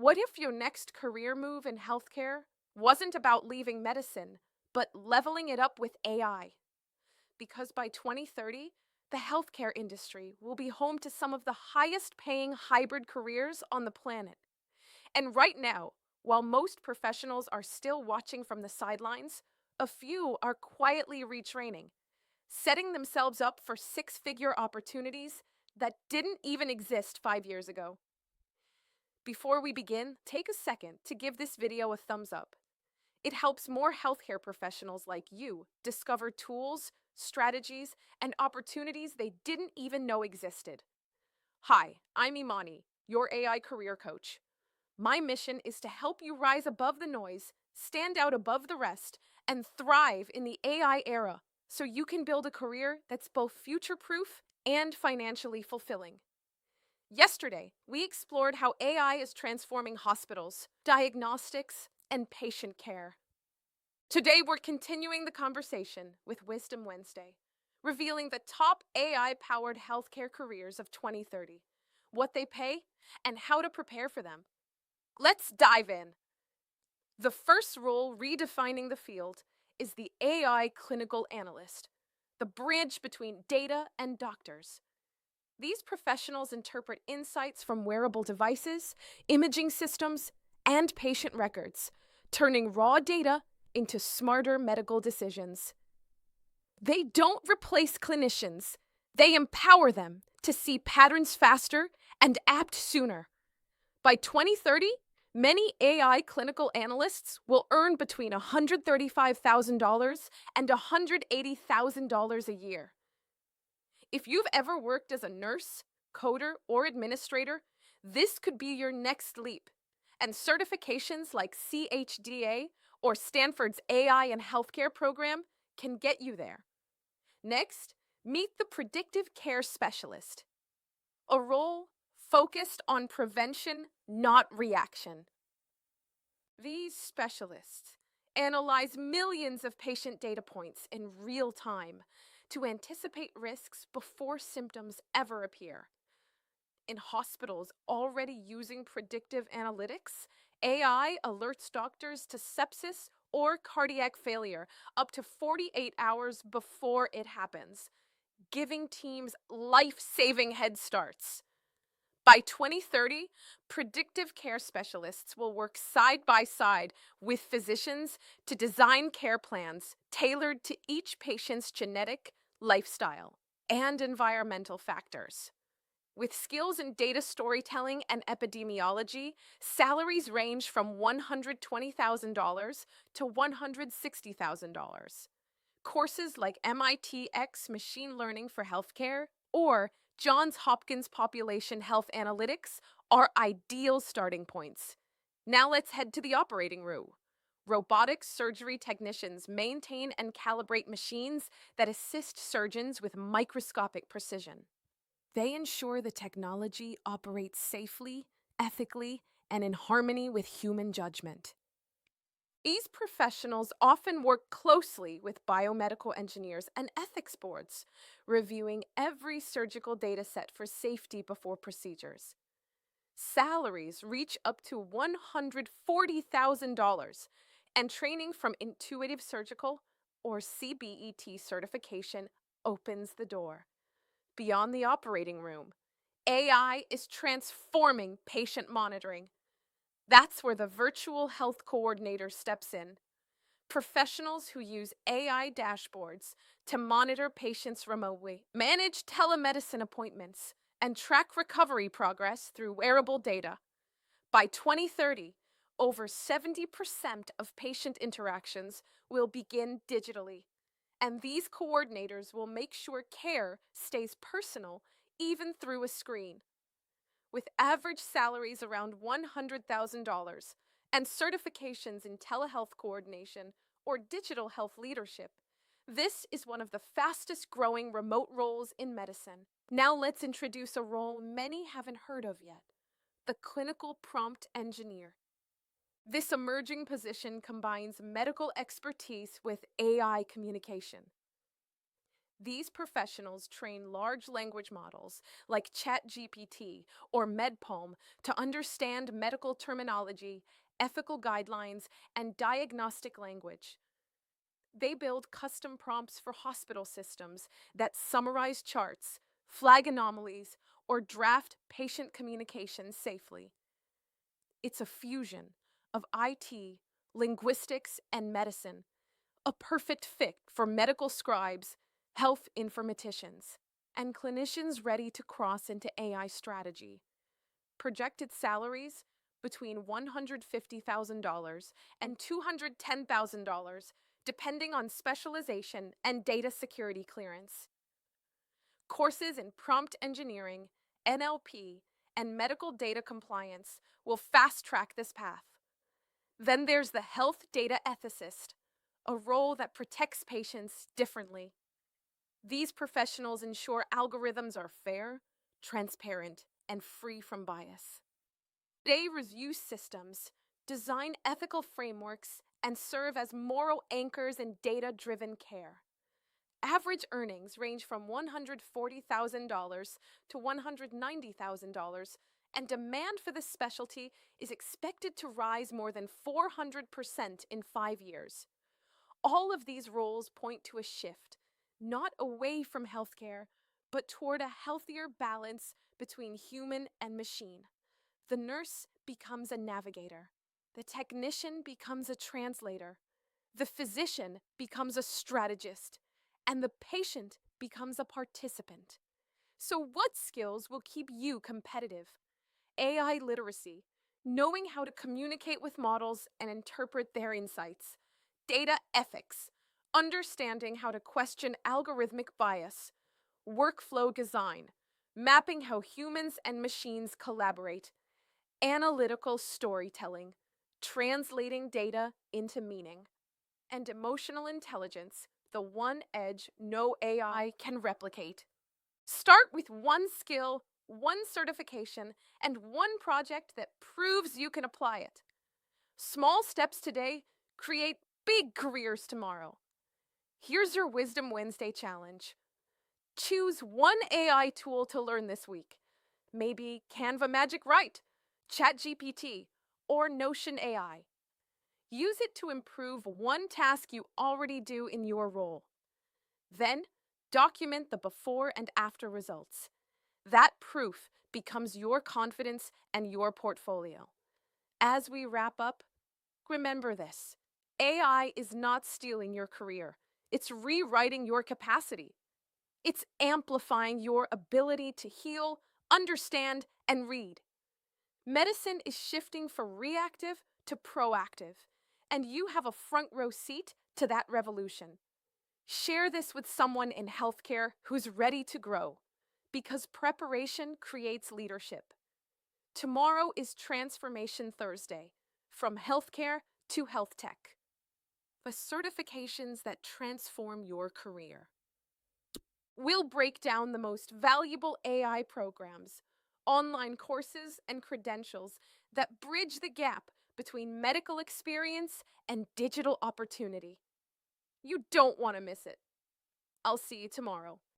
What if your next career move in healthcare wasn't about leaving medicine, but leveling it up with AI? Because by 2030, the healthcare industry will be home to some of the highest paying hybrid careers on the planet. And right now, while most professionals are still watching from the sidelines, a few are quietly retraining, setting themselves up for six-figure opportunities that didn't even exist 5 years ago. Before we begin, take a second to give this video a thumbs up. It helps more healthcare professionals like you discover tools, strategies, and opportunities they didn't even know existed. Hi, I'm Imani, your AI career coach. My mission is to help you rise above the noise, stand out above the rest, and thrive in the AI era so you can build a career that's both future-proof and financially fulfilling. Yesterday, we explored how AI is transforming hospitals, diagnostics, and patient care. Today, we're continuing the conversation with Wisdom Wednesday, revealing the top AI-powered healthcare careers of 2030, what they pay, and how to prepare for them. Let's dive in. The first role redefining the field is the AI Clinical Analyst, the bridge between data and doctors. These professionals interpret insights from wearable devices, imaging systems, and patient records, turning raw data into smarter medical decisions. They don't replace clinicians. They empower them to see patterns faster and act sooner. By 2030, many AI clinical analysts will earn between $135,000 and $180,000 a year. If you've ever worked as a nurse, coder, or administrator, this could be your next leap. And certifications like CHDA or Stanford's AI and Healthcare program can get you there. Next, meet the Predictive Care Specialist, a role focused on prevention, not reaction. These specialists analyze millions of patient data points in real time to anticipate risks before symptoms ever appear. In hospitals already using predictive analytics, AI alerts doctors to sepsis or cardiac failure up to 48 hours before it happens, giving teams life-saving head starts. By 2030, predictive care specialists will work side by side with physicians to design care plans tailored to each patient's genetic, lifestyle, and environmental factors. With skills in data storytelling and epidemiology, salaries range from $120,000 to $160,000. Courses like MIT X Machine Learning for Healthcare or Johns Hopkins Population Health Analytics are ideal starting points. Now let's head to the operating room. Robotic surgery technicians maintain and calibrate machines that assist surgeons with microscopic precision. They ensure the technology operates safely, ethically, and in harmony with human judgment. These professionals often work closely with biomedical engineers and ethics boards, reviewing every surgical dataset for safety before procedures. Salaries reach up to $140,000, and training from Intuitive Surgical or CBET certification opens the door. Beyond the operating room, AI is transforming patient monitoring. That's where the virtual health coordinator steps in. Professionals who use AI dashboards to monitor patients remotely, manage telemedicine appointments, and track recovery progress through wearable data. By 2030, over 70% of patient interactions will begin digitally, and these coordinators will make sure care stays personal even through a screen. With average salaries around $100,000 and certifications in telehealth coordination or digital health leadership, this is one of the fastest growing remote roles in medicine. Now let's introduce a role many haven't heard of yet, the clinical prompt engineer. This emerging position combines medical expertise with AI communication. These professionals train large language models like ChatGPT or MedPalm to understand medical terminology, ethical guidelines, and diagnostic language. They build custom prompts for hospital systems that summarize charts, flag anomalies, or draft patient communications safely. It's a fusion of IT, linguistics, and medicine, a perfect fit for medical scribes, health informaticians, and clinicians ready to cross into AI strategy. Projected salaries between $150,000 and $210,000, depending on specialization and data security clearance. Courses in prompt engineering, NLP, and medical data compliance will fast track this path. Then there's the health data ethicist, a role that protects patients differently. These professionals ensure algorithms are fair, transparent, and free from bias. They review systems, design ethical frameworks, and serve as moral anchors in data-driven care. Average earnings range from $140,000 to $190,000, and demand for this specialty is expected to rise more than 400% in 5 years. All of these roles point to a shift, not away from healthcare, but toward a healthier balance between human and machine. The nurse becomes a navigator. The technician becomes a translator. The physician becomes a strategist. And the patient becomes a participant. So, what skills will keep you competitive? AI literacy, knowing how to communicate with models and interpret their insights. Data ethics, understanding how to question algorithmic bias. Workflow design, mapping how humans and machines collaborate. Analytical storytelling, translating data into meaning. And emotional intelligence, the one edge no AI can replicate. Start with one skill, one certification, and one project that proves you can apply it. Small steps today create big careers tomorrow. Here's your Wisdom Wednesday challenge. Choose one AI tool to learn this week. Maybe Canva Magic Write, ChatGPT, or Notion AI. Use it to improve one task you already do in your role. Then, document the before and after results. That proof becomes your confidence and your portfolio. As we wrap up, remember this: AI is not stealing your career, it's rewriting your capacity. It's amplifying your ability to heal, understand, and read. Medicine is shifting from reactive to proactive, and you have a front row seat to that revolution. Share this with someone in healthcare who's ready to grow, because preparation creates leadership. Tomorrow is Transformation Thursday, from healthcare to health tech. The certifications that transform your career. We'll break down the most valuable AI programs, online courses, and credentials that bridge the gap between medical experience and digital opportunity. You don't want to miss it. I'll see you tomorrow.